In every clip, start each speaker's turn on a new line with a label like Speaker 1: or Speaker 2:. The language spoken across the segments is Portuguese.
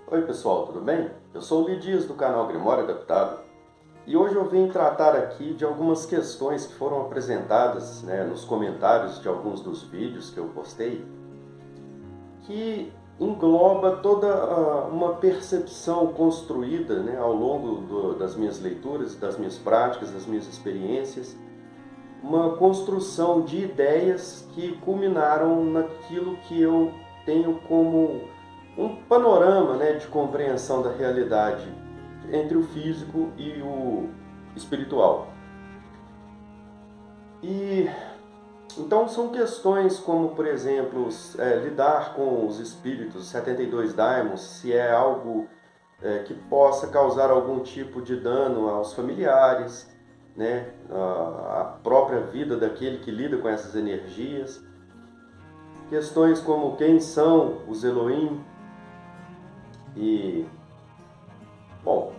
Speaker 1: Oi pessoal, tudo bem? Eu sou o Lidias do canal Grimório Adaptado e hoje eu vim tratar aqui de algumas questões que foram apresentadas, nos comentários de alguns dos vídeos que eu postei, que engloba toda uma percepção construída, ao longo das minhas leituras, das minhas práticas, das minhas experiências, uma construção de ideias que culminaram naquilo que eu tenho como um panorama, de compreensão da realidade entre o físico e o espiritual. E então são questões como, por exemplo, lidar com os espíritos, 72 daimons, se é algo que possa causar algum tipo de dano aos familiares, a própria vida daquele que lida com essas energias. Questões como quem são os Elohim e, bom,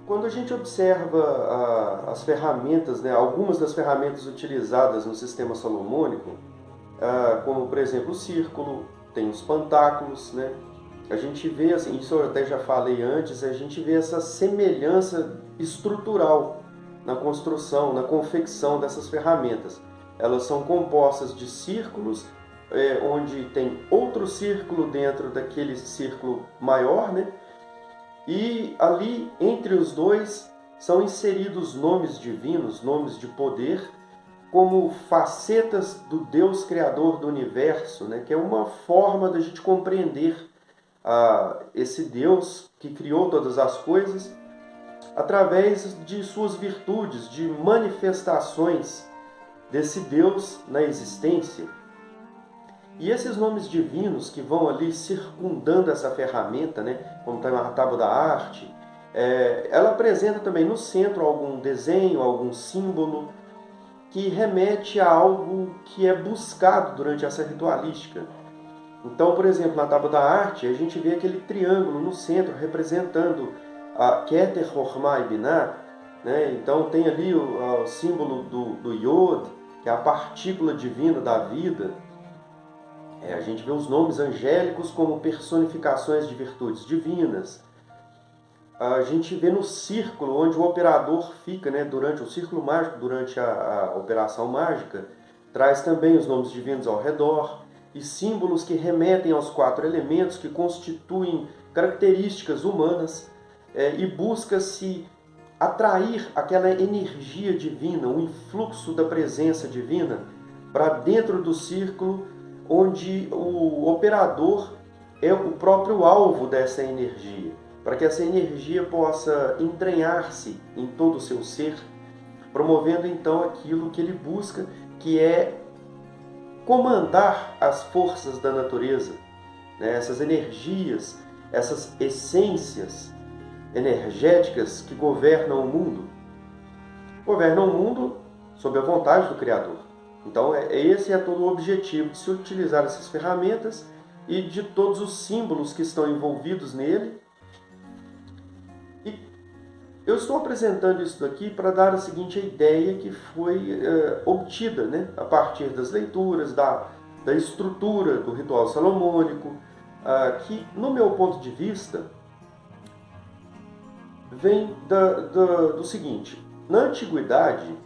Speaker 1: quando a gente observa as ferramentas, algumas das ferramentas utilizadas no sistema salomônico, como por exemplo o círculo, tem os pantáculos, a gente vê, assim, isso eu até já falei antes, a gente vê essa semelhança estrutural na construção, na confecção dessas ferramentas. Elas são compostas de círculos, onde tem outro círculo dentro daquele círculo maior, e ali, entre os dois, são inseridos nomes divinos, nomes de poder, como facetas do Deus Criador do Universo, que é uma forma da gente compreender esse Deus que criou todas as coisas através de suas virtudes, de manifestações desse Deus na existência. E esses nomes divinos que vão ali circundando essa ferramenta, como está na tábua da arte, ela apresenta também no centro algum desenho, algum símbolo que remete a algo que é buscado durante essa ritualística. Então, por exemplo, na tábua da arte, a gente vê aquele triângulo no centro representando a Keter, Hormah e Binah. Então tem ali o símbolo do Yod, que é a partícula divina da vida. A gente vê os nomes angélicos como personificações de virtudes divinas. A gente vê no círculo onde o operador fica, durante o círculo mágico, durante a operação mágica, traz também os nomes divinos ao redor e símbolos que remetem aos 4 elementos que constituem características humanas, e busca-se atrair aquela energia divina, o influxo da presença divina para dentro do círculo, onde o operador é o próprio alvo dessa energia, para que essa energia possa entranhar-se em todo o seu ser, promovendo então aquilo que ele busca, que é comandar as forças da natureza, essas energias, essas essências energéticas que governam o mundo. Governam o mundo sob a vontade do Criador. Então, esse é todo o objetivo de se utilizar essas ferramentas e de todos os símbolos que estão envolvidos nele. E eu estou apresentando isso daqui para dar a seguinte ideia que foi obtida a partir das leituras, da estrutura do ritual salomônico, que, no meu ponto de vista, vem do seguinte: na antiguidade,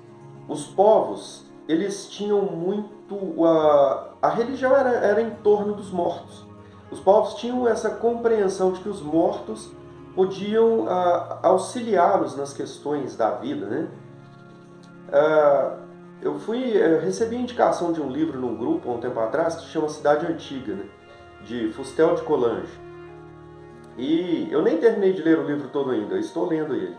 Speaker 1: os povos eles tinham muito... A religião era em torno dos mortos. Os povos tinham essa compreensão de que os mortos podiam auxiliá-los nas questões da vida, Eu recebi a indicação de um livro num grupo há um tempo atrás que se chama Cidade Antiga, de Fustel de Coulanges. E eu nem terminei de ler o livro todo ainda, eu estou lendo ele.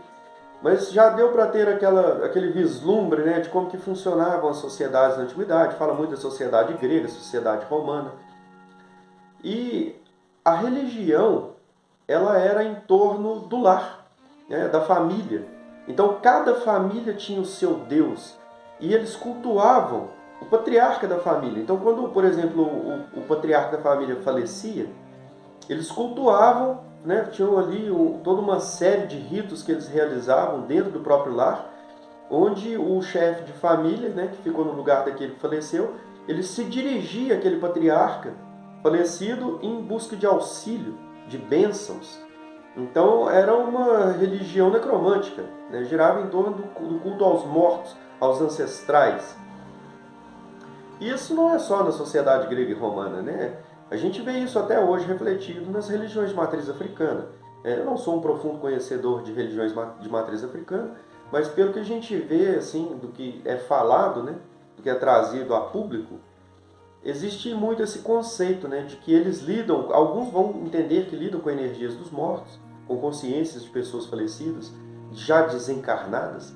Speaker 1: Mas já deu para ter aquele vislumbre, de como que funcionavam as sociedades na antiguidade. Fala muito da sociedade grega, sociedade romana. E a religião, ela era em torno do lar, da família. Então cada família tinha o seu Deus e eles cultuavam o patriarca da família. Então quando, por exemplo, o patriarca da família falecia, eles cultuavam, tinham ali toda uma série de ritos que eles realizavam dentro do próprio lar, onde o chefe de família, que ficou no lugar daquele que faleceu, ele se dirigia àquele patriarca falecido em busca de auxílio, de bênçãos. Então era uma religião necromântica, né? Girava em torno do culto aos mortos, aos ancestrais. E isso não é só na sociedade grega e romana, né? A gente vê isso até hoje refletido nas religiões de matriz africana. Eu não sou um profundo conhecedor de religiões de matriz africana, mas pelo que a gente vê, assim, do que é falado, né, do que é trazido a público, existe muito esse conceito, né, de que eles lidam, alguns vão entender que lidam com energias dos mortos, com consciências de pessoas falecidas, já desencarnadas.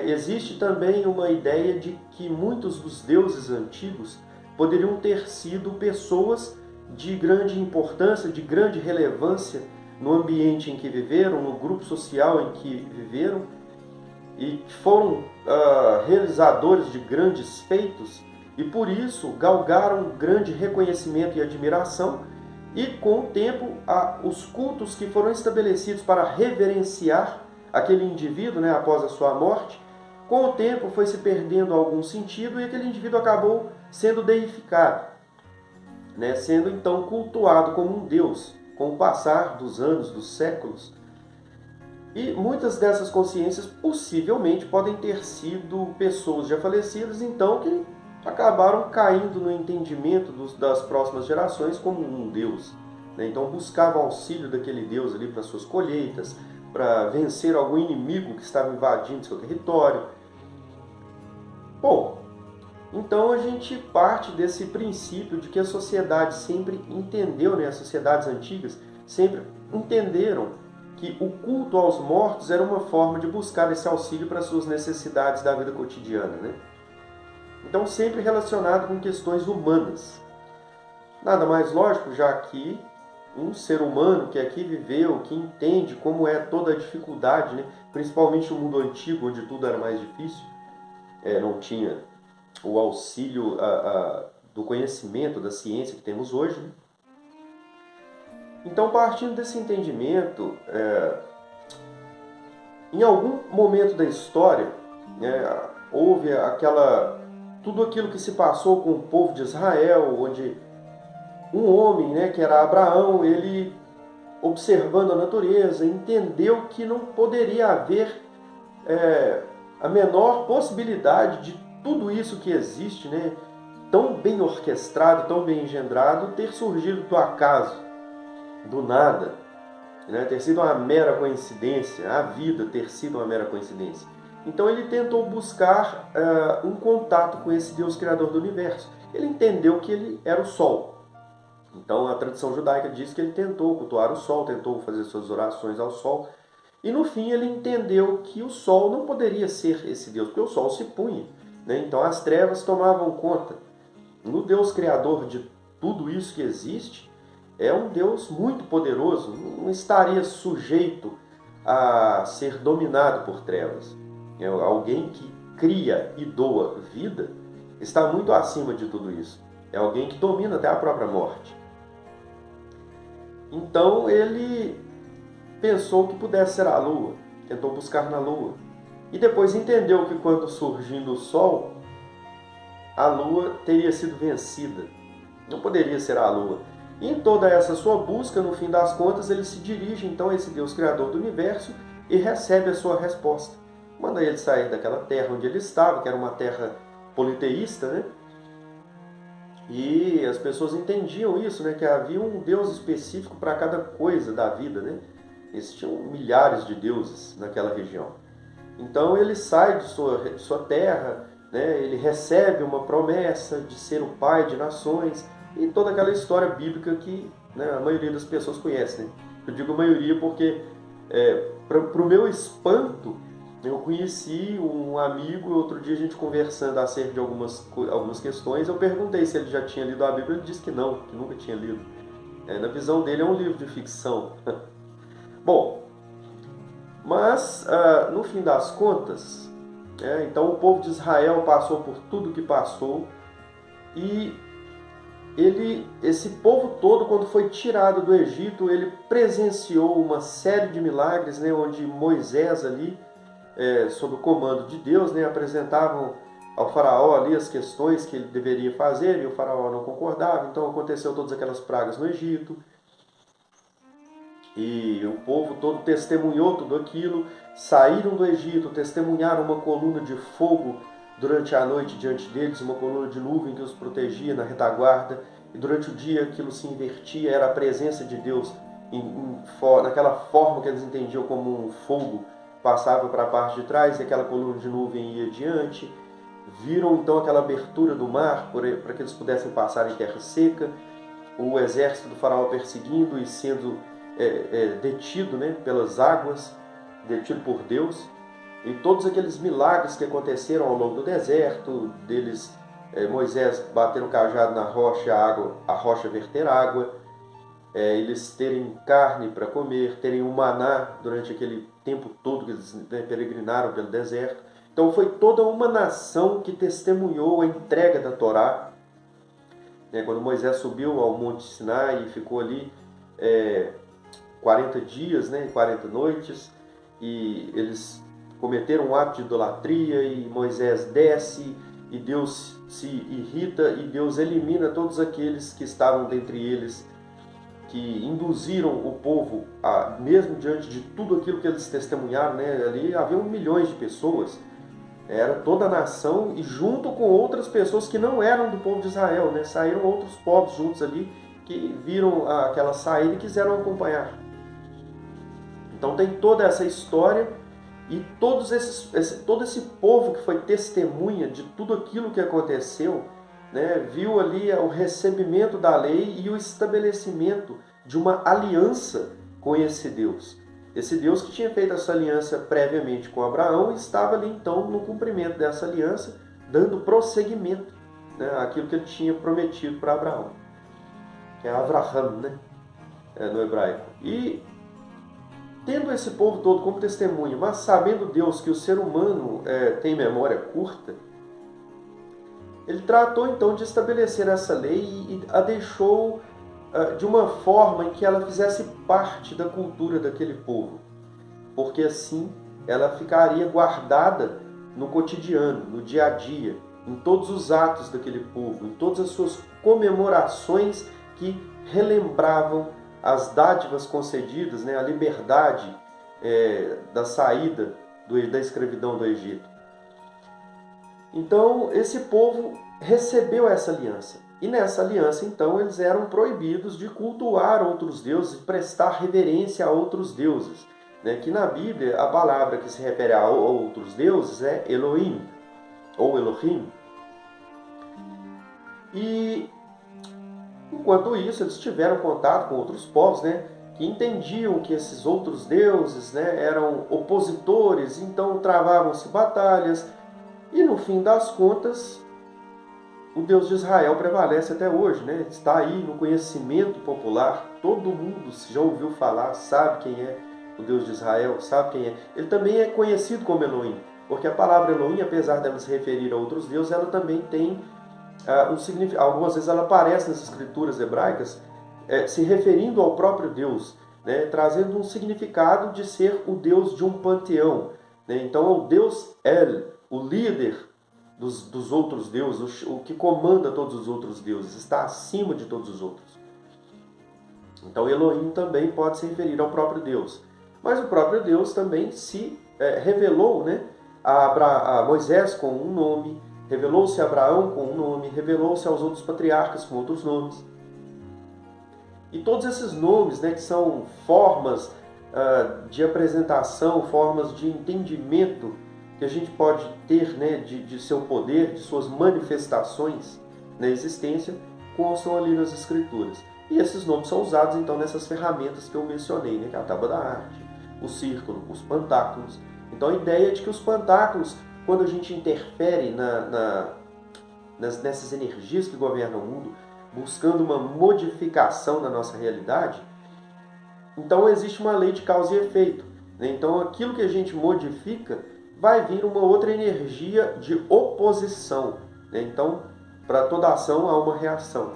Speaker 1: Existe também uma ideia de que muitos dos deuses antigos poderiam ter sido pessoas de grande importância, de grande relevância no ambiente em que viveram, no grupo social em que viveram, e foram realizadores de grandes feitos, e por isso galgaram grande reconhecimento e admiração, e com o tempo os cultos que foram estabelecidos para reverenciar aquele indivíduo, né, após a sua morte, com o tempo foi se perdendo algum sentido e aquele indivíduo acabou sendo deificado, né, sendo então cultuado como um deus, com o passar dos anos, dos séculos. E muitas dessas consciências possivelmente podem ter sido pessoas já falecidas, então, que acabaram caindo no entendimento das próximas gerações como um deus, né? Então buscavam auxílio daquele deus ali para suas colheitas, para vencer algum inimigo que estava invadindo seu território. Bom, então a gente parte desse princípio de que a sociedade sempre entendeu, né, as sociedades antigas sempre entenderam que o culto aos mortos era uma forma de buscar esse auxílio para suas necessidades da vida cotidiana, né? Então sempre relacionado com questões humanas. Nada mais lógico, já que um ser humano que aqui viveu, que entende como é toda a dificuldade, né? Principalmente no mundo antigo, onde tudo era mais difícil, não tinha o auxílio do conhecimento, da ciência que temos hoje, né? Então, partindo desse entendimento, em algum momento da história, houve tudo aquilo que se passou com o povo de Israel, onde um homem, né, que era Abraão, ele, observando a natureza, entendeu que não poderia haver a menor possibilidade de tudo isso que existe, né, tão bem orquestrado, tão bem engendrado, ter surgido do acaso, do nada, né, ter sido uma mera coincidência, a vida ter sido uma mera coincidência. Então ele tentou buscar um contato com esse Deus Criador do Universo. Ele entendeu que ele era o Sol. Então a tradição judaica diz que ele tentou cultuar o Sol, tentou fazer suas orações ao Sol. E no fim ele entendeu que o Sol não poderia ser esse Deus, porque o Sol se punha, né? Então as trevas tomavam conta. No Deus Criador de tudo isso que existe, é um Deus muito poderoso, não estaria sujeito a ser dominado por trevas. Alguém que cria e doa vida está muito acima de tudo isso. É alguém que domina até a própria morte. Então ele pensou que pudesse ser a lua, tentou buscar na lua. E depois entendeu que quando surgindo o sol, a lua teria sido vencida. Não poderia ser a lua. E em toda essa sua busca, no fim das contas, ele se dirige então a esse Deus Criador do Universo e recebe a sua resposta. Manda ele sair daquela terra onde ele estava, que era uma terra politeísta, né? E as pessoas entendiam isso, né? Que havia um Deus específico para cada coisa da vida, né? Existiam milhares de deuses naquela região. Então ele sai de sua terra, né? Ele recebe uma promessa de ser o pai de nações e toda aquela história bíblica que, né, a maioria das pessoas conhece, né? Eu digo a maioria porque, para o meu espanto, eu conheci um amigo, outro dia a gente conversando acerca de algumas questões, eu perguntei se ele já tinha lido a Bíblia, ele disse que não, que nunca tinha lido. Na visão dele é um livro de ficção. Bom, mas no fim das contas, então o povo de Israel passou por tudo que passou e esse povo todo, quando foi tirado do Egito, ele presenciou uma série de milagres, né, onde Moisés ali, sob o comando de Deus, né, apresentavam ao faraó ali as questões que ele deveria fazer, e o faraó não concordava, então aconteceu todas aquelas pragas no Egito, e o povo todo testemunhou tudo aquilo, saíram do Egito, testemunharam uma coluna de fogo durante a noite diante deles, uma coluna de nuvem que os protegia na retaguarda, e durante o dia aquilo se invertia, era a presença de Deus naquela forma que eles entendiam como um fogo, passava para a parte de trás e aquela coluna de nuvem ia adiante. Viram então aquela abertura do mar para que eles pudessem passar em terra seca, o exército do faraó perseguindo e sendo detido, né, pelas águas, detido por Deus, e todos aqueles milagres que aconteceram ao longo do deserto, deles Moisés bater o cajado na rocha, a rocha verter água, eles terem carne para comer, terem um maná durante aquele tempo todo que eles peregrinaram pelo deserto. Então foi toda uma nação que testemunhou a entrega da Torá. Quando Moisés subiu ao Monte Sinai e ficou ali 40 dias, 40 noites, e eles cometeram um ato de idolatria, e Moisés desce, e Deus se irrita, e Deus elimina todos aqueles que estavam dentre eles, que induziram o povo, mesmo diante de tudo aquilo que eles testemunharam, ali havia milhões de pessoas, era toda a nação, e junto com outras pessoas que não eram do povo de Israel, saíram outros povos juntos ali, que viram aquela saída e quiseram acompanhar. Então tem toda essa história, e todo esse povo que foi testemunha de tudo aquilo que aconteceu, viu ali o recebimento da lei e o estabelecimento de uma aliança com esse Deus. Esse Deus que tinha feito essa aliança previamente com Abraão estava ali então no cumprimento dessa aliança, dando prosseguimento àquilo que ele tinha prometido para Abraão, que é Avraham, no hebraico. E tendo esse povo todo como testemunha, mas sabendo Deus que o ser humano tem memória curta, ele tratou então de estabelecer essa lei e a deixou de uma forma em que ela fizesse parte da cultura daquele povo, porque assim ela ficaria guardada no cotidiano, no dia a dia, em todos os atos daquele povo, em todas as suas comemorações que relembravam as dádivas concedidas, a liberdade da saída da escravidão do Egito. Então, esse povo recebeu essa aliança. E nessa aliança, então, eles eram proibidos de cultuar outros deuses e prestar reverência a outros deuses. Que na Bíblia, a palavra que se refere a outros deuses é Elohim, ou Elohim. E, enquanto isso, eles tiveram contato com outros povos, que entendiam que esses outros deuses eram opositores, então travavam-se batalhas. E no fim das contas, o Deus de Israel prevalece até hoje, está aí no conhecimento popular, todo mundo já ouviu falar, sabe quem é o Deus de Israel, sabe quem é. Ele também é conhecido como Elohim, porque a palavra Elohim, apesar dela se referir a outros deuses, ela também tem um significado. Algumas vezes ela aparece nas escrituras hebraicas se referindo ao próprio Deus, trazendo um significado de ser o Deus de um panteão. Então, o Deus El, o líder dos outros deuses, o que comanda todos os outros deuses, está acima de todos os outros. Então Elohim também pode se referir ao próprio Deus. Mas o próprio Deus também se revelou a Moisés com um nome, revelou-se a Abraão com um nome, revelou-se aos outros patriarcas com outros nomes. E todos esses nomes, que são formas de apresentação, formas de entendimento que a gente pode ter de seu poder, de suas manifestações na existência, constam ali nas Escrituras. E esses nomes são usados então nessas ferramentas que eu mencionei, que é a tábua da arte, o círculo, os pantáculos. Então a ideia é de que os pantáculos, quando a gente interfere nessas energias que governam o mundo, buscando uma modificação na nossa realidade, então existe uma lei de causa e efeito. Então aquilo que a gente modifica vai vir uma outra energia de oposição. Então, para toda ação há uma reação.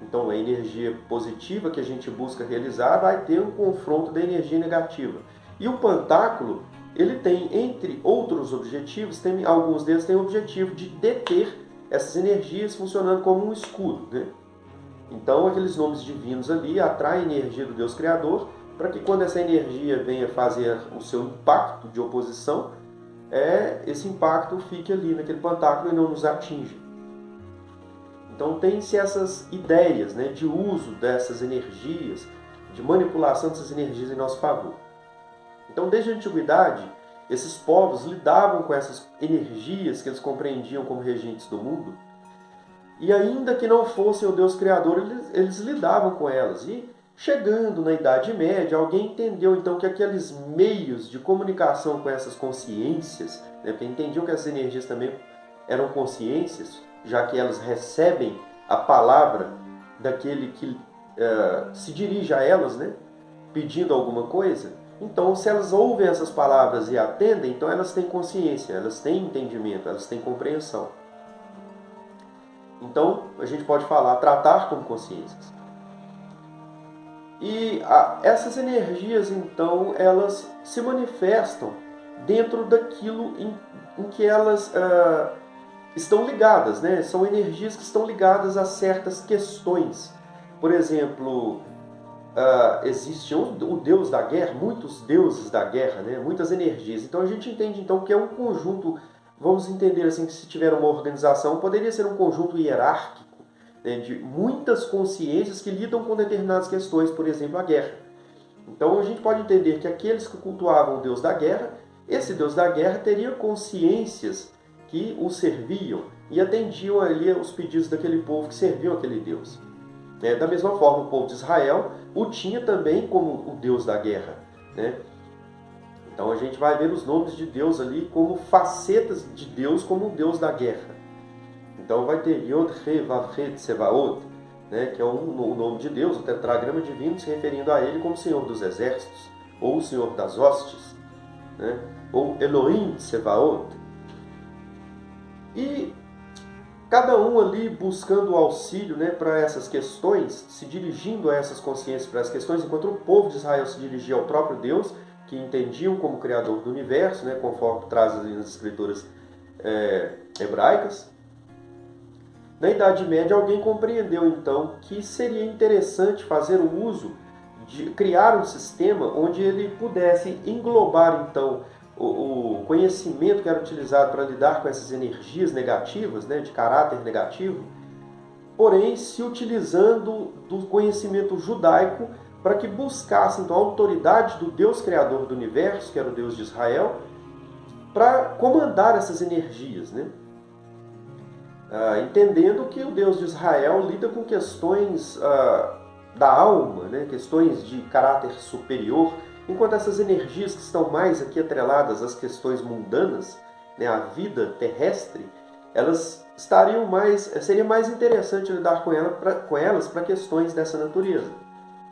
Speaker 1: Então, a energia positiva que a gente busca realizar vai ter um confronto da energia negativa. E o pantáculo ele tem, entre outros objetivos, alguns deles têm o objetivo de deter essas energias funcionando como um escudo, né? Então, aqueles nomes divinos ali atraem a energia do Deus Criador para que quando essa energia venha fazer o seu impacto de oposição, esse impacto fique ali naquele pantáculo e não nos atinja. Então, tem-se essas ideias, né, de uso dessas energias, de manipulação dessas energias em nosso favor. Então, desde a antiguidade, esses povos lidavam com essas energias que eles compreendiam como regentes do mundo, e ainda que não fossem o Deus Criador, eles lidavam com elas. E chegando na Idade Média, alguém entendeu então que aqueles meios de comunicação com essas consciências, né, porque entendiam que essas energias também eram consciências, já que elas recebem a palavra daquele que se dirige a elas, né, pedindo alguma coisa. Então, se elas ouvem essas palavras e atendem, então elas têm consciência, elas têm entendimento, elas têm compreensão. Então, a gente pode falar, tratar como consciências. E essas energias, então, elas se manifestam dentro daquilo em que elas estão ligadas, né? São energias que estão ligadas a certas questões. Por exemplo, existe o deus da guerra, muitos deuses da guerra, né? Muitas energias. Então, a gente entende então que é um conjunto. Vamos entender assim que se tiver uma organização, poderia ser um conjunto hierárquico, né, de muitas consciências que lidam com determinadas questões, por exemplo, a guerra. Então a gente pode entender que aqueles que cultuavam o Deus da guerra, esse Deus da guerra teria consciências que o serviam e atendiam ali os pedidos daquele povo que serviam aquele Deus. Da mesma forma, o povo de Israel o tinha também como o Deus da guerra, né? Então a gente vai ver os nomes de Deus ali como facetas de Deus como o Deus da guerra. Então vai ter Yod-He, Vav-He, Tsevaot, né, que é o nome de Deus, o tetragrama divino, se referindo a ele como Senhor dos Exércitos, ou Senhor das Hostes, né, ou Elohim Tsevaot. E cada um ali buscando auxílio, né, para essas questões, se dirigindo a essas consciências para as questões, enquanto o povo de Israel se dirigia ao próprio Deus, que entendiam como Criador do Universo, né, conforme traz ali nas escrituras hebraicas. Na Idade Média, alguém compreendeu então que seria interessante fazer o uso de criar um sistema onde ele pudesse englobar então o conhecimento que era utilizado para lidar com essas energias negativas, né, de caráter negativo, porém se utilizando do conhecimento judaico para que buscasse então a autoridade do Deus Criador do Universo, que era o Deus de Israel, para comandar essas energias, né? Entendendo que o Deus de Israel lida com questões da alma, né? Questões de caráter superior, enquanto essas energias que estão mais aqui atreladas às questões mundanas, né, à vida terrestre, elas seria mais interessante lidar com elas para questões dessa natureza,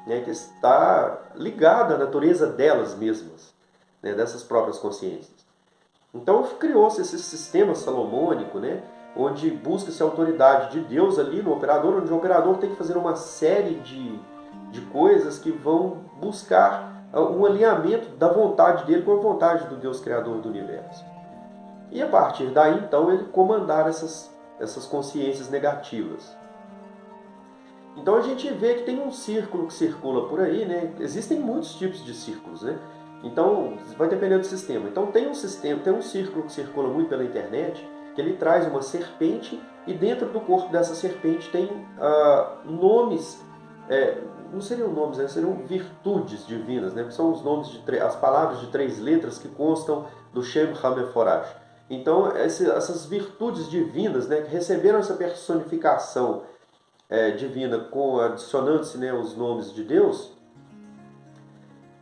Speaker 1: né, que está ligada à natureza delas mesmas, né, dessas próprias consciências. Então criou-se esse sistema salomônico, né, onde busca-se a autoridade de Deus ali no operador, onde o operador tem que fazer uma série de coisas que vão buscar um alinhamento da vontade dele com a vontade do Deus Criador do Universo. E a partir daí, então, ele comandar essas consciências negativas. Então a gente vê que tem um círculo que circula por aí, né? Existem muitos tipos de círculos, né? Então, vai depender do sistema. Então tem um círculo que circula muito pela internet, que ele traz uma serpente e dentro do corpo dessa serpente tem nomes, não seriam nomes, né? Seriam virtudes divinas, né? São os nomes as palavras de 3 letras que constam do Shem HaMeforach. Então essas virtudes divinas, né, que receberam essa personificação divina adicionando-se, né, os nomes de Deus,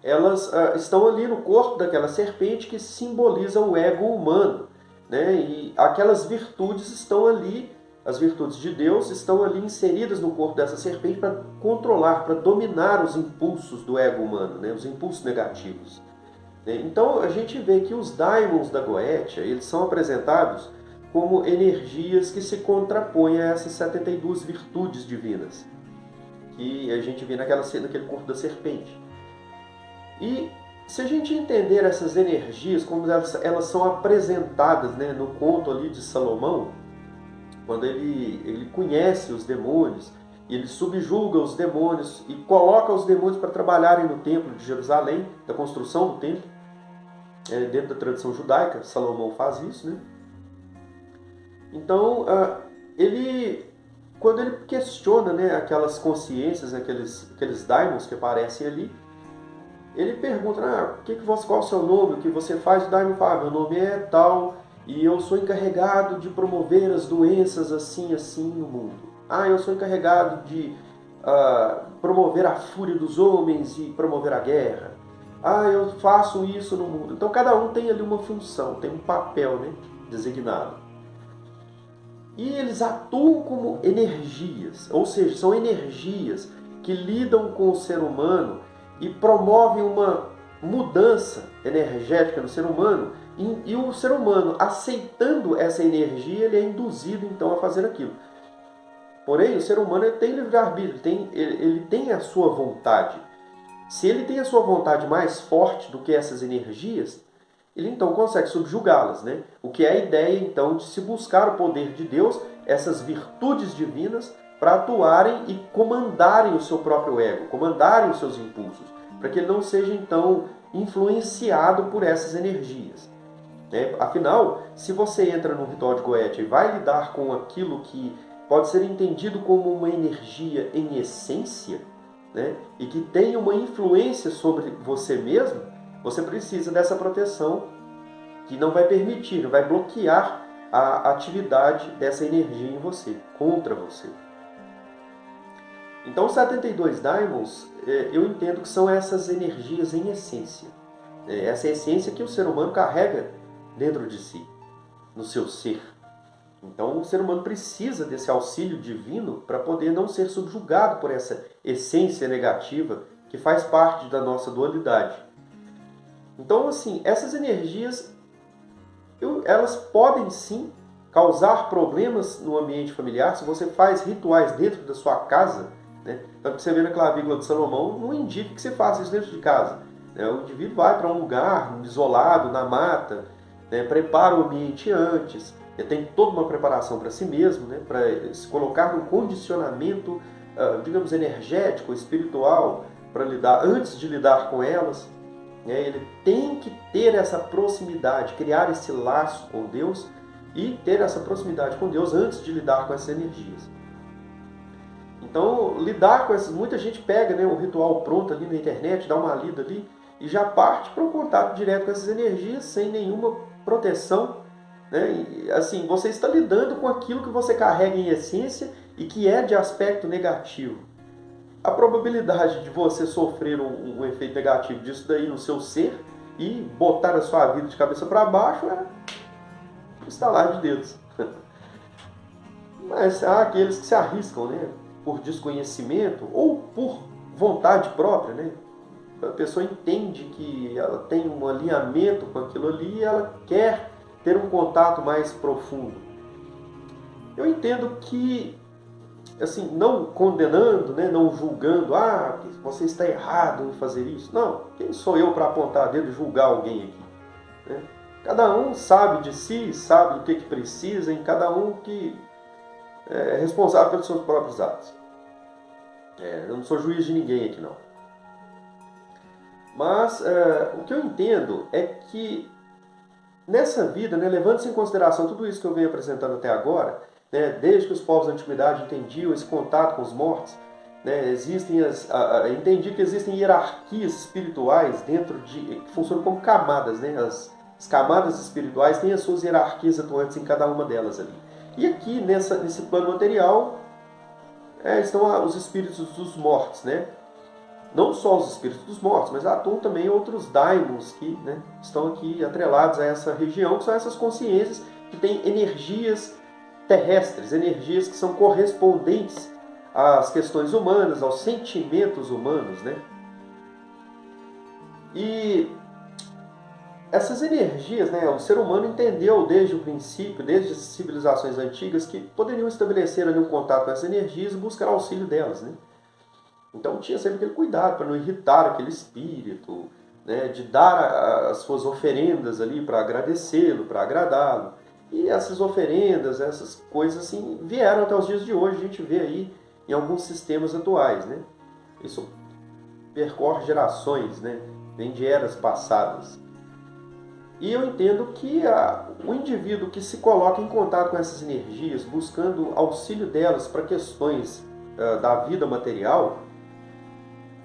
Speaker 1: elas estão ali no corpo daquela serpente que simboliza o ego humano, né? E aquelas virtudes estão ali, as virtudes de Deus estão ali inseridas no corpo dessa serpente para controlar, para dominar os impulsos do ego humano, né? Os impulsos negativos. Então a gente vê que os daimons da Goetia, eles são apresentados como energias que se contrapõem a essas 72 virtudes divinas que a gente vê naquele corpo da serpente. E Se a gente entender essas energias, como elas são apresentadas, né, no conto ali de Salomão, quando ele conhece os demônios, e ele subjuga os demônios e coloca os demônios para trabalharem no templo de Jerusalém, da construção do templo, dentro da tradição judaica, Salomão faz isso, né? Então, quando ele questiona, né, aquelas consciências, aqueles daimons que aparecem ali, ele pergunta, qual é o seu nome, o que você faz? O daimon fala, meu nome é tal, e eu sou encarregado de promover as doenças assim, assim no mundo. Eu sou encarregado de promover a fúria dos homens e promover a guerra. Eu faço isso no mundo. Então cada um tem ali uma função, tem um papel, né, designado. E eles atuam como energias, ou seja, são energias que lidam com o ser humano e promovem uma mudança energética no ser humano. E o ser humano, aceitando essa energia, ele é induzido então a fazer aquilo. Porém, o ser humano tem livre-arbítrio, ele tem a sua vontade. Se ele tem a sua vontade mais forte do que essas energias, ele então consegue subjugá-las, né? O que é a ideia então de se buscar o poder de Deus, essas virtudes divinas, para atuarem e comandarem o seu próprio ego, comandarem os seus impulsos, para que ele não seja então influenciado por essas energias. Afinal, se você entra no ritual de Goethe e vai lidar com aquilo que pode ser entendido como uma energia em essência, né, e que tem uma influência sobre você mesmo, você precisa dessa proteção que não vai permitir, não vai bloquear a atividade dessa energia em você, contra você. Então, os 72 daimons, eu entendo que são essas energias em essência. Essa essência que o ser humano carrega dentro de si, no seu ser. Então, o ser humano precisa desse auxílio divino para poder não ser subjugado por essa essência negativa que faz parte da nossa dualidade. Então, assim, essas energias, elas podem sim causar problemas no ambiente familiar. Se você faz rituais dentro da sua casa, né? Tanto que você vê na clavícula de Salomão, não indica que você faça isso dentro de casa. O indivíduo vai para um lugar isolado, na mata, né? Prepara o ambiente antes, tem toda uma preparação para si mesmo, né? Para se colocar num condicionamento, digamos, energético, espiritual, para lidar, antes de lidar com elas. Ele tem que ter essa proximidade, criar esse laço com Deus e ter essa proximidade com Deus antes de lidar com essas energias. Então, lidar com essas... Muita gente pega, né, um ritual pronto ali na internet, dá uma lida ali e já parte para um contato direto com essas energias sem nenhuma proteção. Né? E, assim, você está lidando com aquilo que você carrega em essência e que é de aspecto negativo. A probabilidade de você sofrer um efeito negativo disso daí no seu ser e botar a sua vida de cabeça para baixo é um estalar de dedos. Mas há aqueles que se arriscam, né? Por desconhecimento ou por vontade própria, né? A pessoa entende que ela tem um alinhamento com aquilo ali e ela quer ter um contato mais profundo. Eu entendo que, assim, não condenando, né, não julgando, você está errado em fazer isso. Não, quem sou eu para apontar dedo e julgar alguém aqui? Né? Cada um sabe de si, sabe o que precisa, em cada um que é responsável pelos seus próprios atos. Eu não sou juiz de ninguém aqui, não. Mas o que eu entendo é que nessa vida, né, levando-se em consideração tudo isso que eu venho apresentando até agora, né, desde que os povos da antiguidade entendiam esse contato com os mortos, né, entendi que existem hierarquias espirituais que funcionam como camadas, né, as camadas espirituais têm as suas hierarquias atuantes em cada uma delas ali. E aqui, nesse plano material, estão os espíritos dos mortos, né? Não só os espíritos dos mortos, mas atuam também outros daimons que, né, estão aqui atrelados a essa região, que são essas consciências que têm energias terrestres, energias que são correspondentes às questões humanas, aos sentimentos humanos, né? E essas energias, né, o ser humano entendeu desde o princípio, desde as civilizações antigas, que poderiam estabelecer ali um contato com essas energias e buscar auxílio delas, né? Então tinha sempre aquele cuidado para não irritar aquele espírito, né, de dar as suas oferendas ali para agradecê-lo, para agradá-lo. E essas oferendas, essas coisas assim, vieram até os dias de hoje, a gente vê aí em alguns sistemas atuais, né? Isso percorre gerações, né? Vem de eras passadas. E eu entendo que o indivíduo que se coloca em contato com essas energias, buscando auxílio delas para questões da vida material,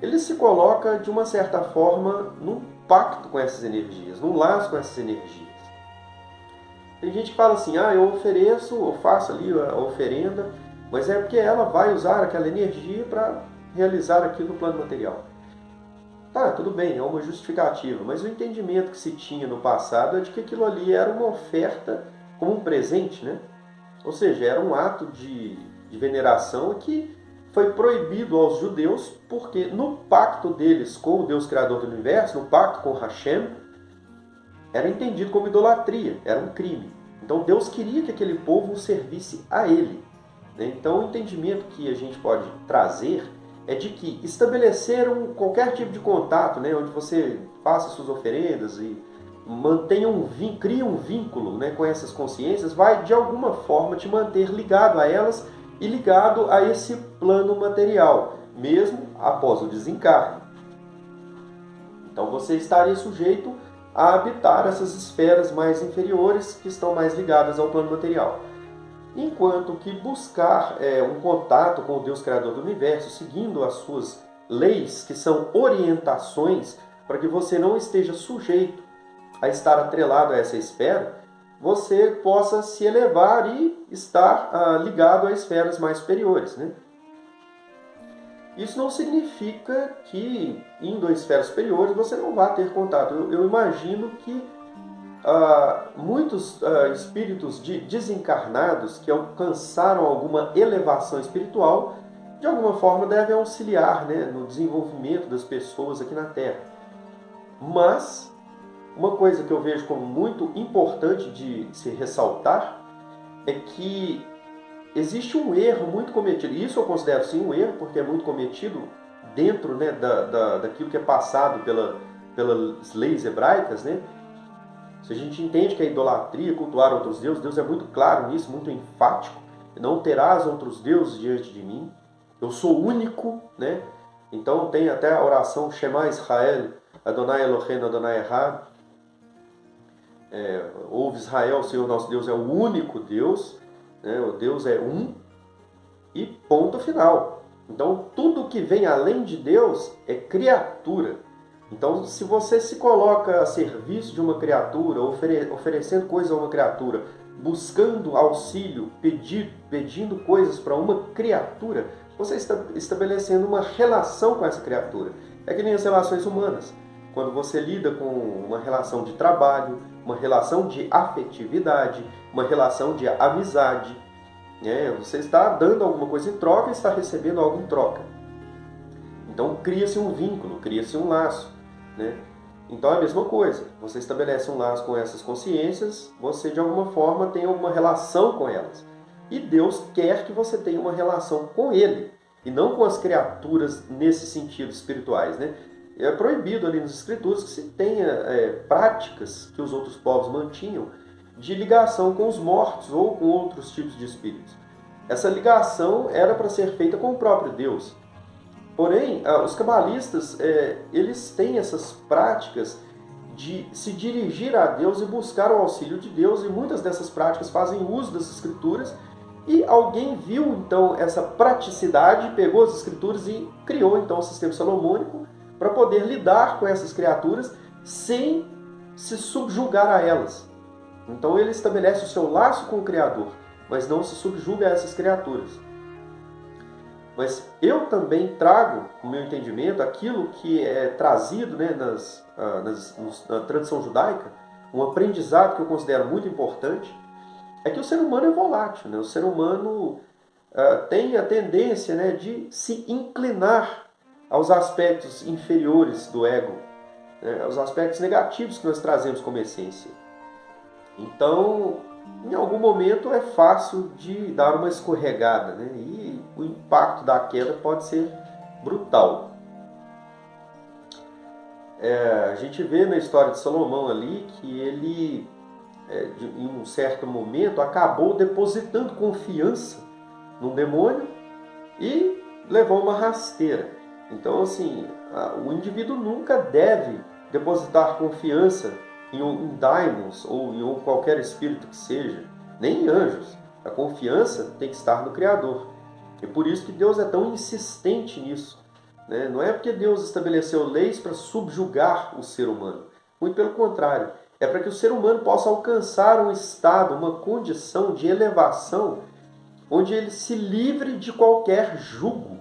Speaker 1: ele se coloca, de uma certa forma, num pacto com essas energias, num laço com essas energias. Tem gente que fala assim, eu ofereço, eu faço ali a oferenda, mas é porque ela vai usar aquela energia para realizar aquilo no plano material. Tá, tudo bem, é uma justificativa, mas o entendimento que se tinha no passado é de que aquilo ali era uma oferta como um presente, né? Ou seja, era um ato de veneração que foi proibido aos judeus porque no pacto deles com o Deus Criador do Universo, no pacto com Hashem, era entendido como idolatria, era um crime. Então Deus queria que aquele povo o servisse a Ele. Então o entendimento que a gente pode trazer é de que estabelecer qualquer tipo de contato, né, onde você faça suas oferendas e cria um vínculo, né, com essas consciências, vai de alguma forma te manter ligado a elas e ligado a esse plano material, mesmo após o desencarne. Então você estaria sujeito a habitar essas esferas mais inferiores que estão mais ligadas ao plano material. Enquanto que buscar um contato com o Deus Criador do Universo, seguindo as suas leis, que são orientações para que você não esteja sujeito a estar atrelado a essa esfera, você possa se elevar e estar ligado a esferas mais superiores, né? Isso não significa que, indo a esferas superiores, você não vá ter contato. Eu imagino que muitos espíritos desencarnados que alcançaram alguma elevação espiritual, de alguma forma devem auxiliar, né, no desenvolvimento das pessoas aqui na Terra. Mas, uma coisa que eu vejo como muito importante de se ressaltar é que existe um erro muito cometido, e isso eu considero sim um erro, porque é muito cometido dentro, né, daquilo que é passado pelas leis hebraicas, né? Se a gente entende que a idolatria, cultuar outros deuses, Deus é muito claro nisso, muito enfático. Não terás outros deuses diante de mim. Eu sou único, né? Então tem até a oração Shema Israel, Adonai Eloheinu, Adonai Echad. Ouve Israel, o Senhor nosso Deus é o único Deus, né? O Deus é um e ponto final. Então tudo que vem além de Deus é criatura. Então, se você se coloca a serviço de uma criatura, oferecendo coisas a uma criatura, buscando auxílio, pedindo coisas para uma criatura, você está estabelecendo uma relação com essa criatura. É que nem as relações humanas. Quando você lida com uma relação de trabalho, uma relação de afetividade, uma relação de amizade, né? Você está dando alguma coisa em troca e está recebendo algo em troca. Então, cria-se um vínculo, cria-se um laço. Né? Então é a mesma coisa, você estabelece um laço com essas consciências, você de alguma forma tem alguma relação com elas. E Deus quer que você tenha uma relação com Ele, e não com as criaturas nesse sentido espirituais. Né? É proibido ali nas Escrituras que se tenha práticas que os outros povos mantinham de ligação com os mortos ou com outros tipos de espíritos. Essa ligação era para ser feita com o próprio Deus. Porém, os cabalistas, eles têm essas práticas de se dirigir a Deus e buscar o auxílio de Deus, e muitas dessas práticas fazem uso das Escrituras, e alguém viu então essa praticidade, pegou as Escrituras e criou então o sistema salomônico para poder lidar com essas criaturas sem se subjugar a elas. Então ele estabelece o seu laço com o Criador, mas não se subjuga a essas criaturas. Mas eu também trago, no meu entendimento, aquilo que é trazido, né, na tradição judaica, um aprendizado que eu considero muito importante, é que o ser humano é volátil. Né? O ser humano tem a tendência, né, de se inclinar aos aspectos inferiores do ego, né, aos aspectos negativos que nós trazemos como essência. Então, em algum momento é fácil de dar uma escorregada, né? E o impacto da queda pode ser brutal. A gente vê na história de Salomão ali que ele, em um certo momento, acabou depositando confiança num demônio e levou uma rasteira. Então, assim, o indivíduo nunca deve depositar confiança em daimons ou em qualquer espírito que seja, nem em anjos. A confiança tem que estar no Criador. E por isso que Deus é tão insistente nisso, né? Não é porque Deus estabeleceu leis para subjugar o ser humano. Muito pelo contrário. É para que o ser humano possa alcançar um estado, uma condição de elevação onde ele se livre de qualquer jugo,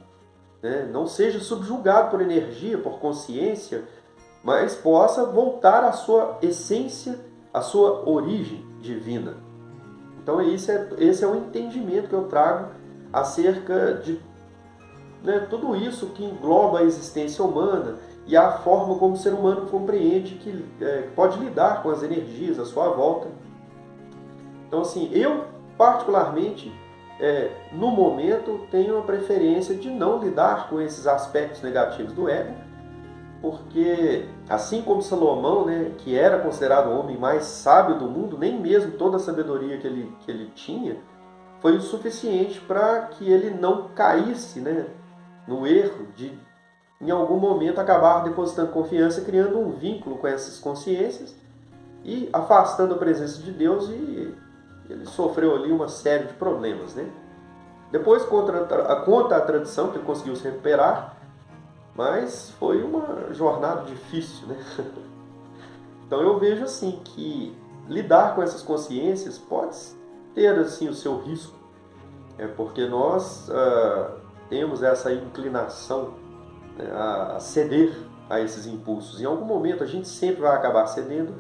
Speaker 1: né? Não seja subjugado por energia, por consciência, mas possa voltar à sua essência, à sua origem divina. Então esse é o entendimento que eu trago acerca de, né, tudo isso que engloba a existência humana e a forma como o ser humano compreende que pode lidar com as energias à sua volta. Então, assim, eu particularmente, no momento, tenho a preferência de não lidar com esses aspectos negativos do ego, porque, assim como Salomão, né, que era considerado o homem mais sábio do mundo, nem mesmo toda a sabedoria que ele tinha foi o suficiente para que ele não caísse, né, no erro de, em algum momento, acabar depositando confiança, criando um vínculo com essas consciências e afastando a presença de Deus, e ele sofreu ali uma série de problemas, né? Depois conta a tradição que ele conseguiu se recuperar, mas foi uma jornada difícil, né? Então eu vejo assim que lidar com essas consciências pode ter assim o seu risco, porque nós temos essa inclinação, né, a ceder a esses impulsos. Em algum momento a gente sempre vai acabar cedendo,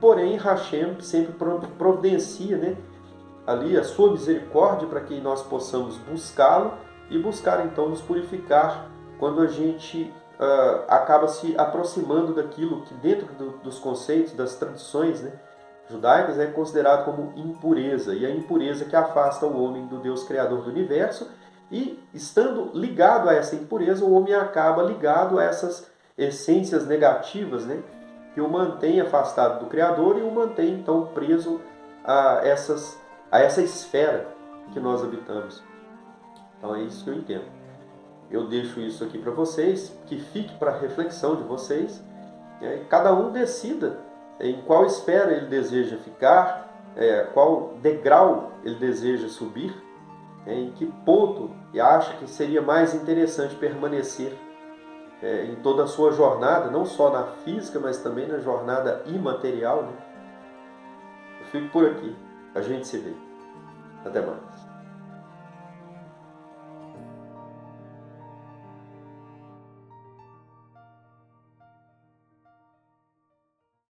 Speaker 1: porém Hashem sempre providencia, né, ali a sua misericórdia para que nós possamos buscá-lo e buscar então nos purificar quando a gente acaba se aproximando daquilo que dentro dos conceitos, das tradições, né, judaicas é considerado como impureza, e a impureza que afasta o homem do Deus Criador do Universo, e estando ligado a essa impureza, o homem acaba ligado a essas essências negativas, né, que o mantém afastado do Criador e o mantém então preso a essa esfera que nós habitamos. Então é isso que eu entendo. Eu deixo isso aqui para vocês, que fique para a reflexão de vocês, né? E cada um decida em qual esfera ele deseja ficar, qual degrau ele deseja subir, em que ponto ele acha que seria mais interessante permanecer em toda a sua jornada, não só na física, mas também na jornada imaterial, né? Eu fico por aqui. A gente se vê. Até mais.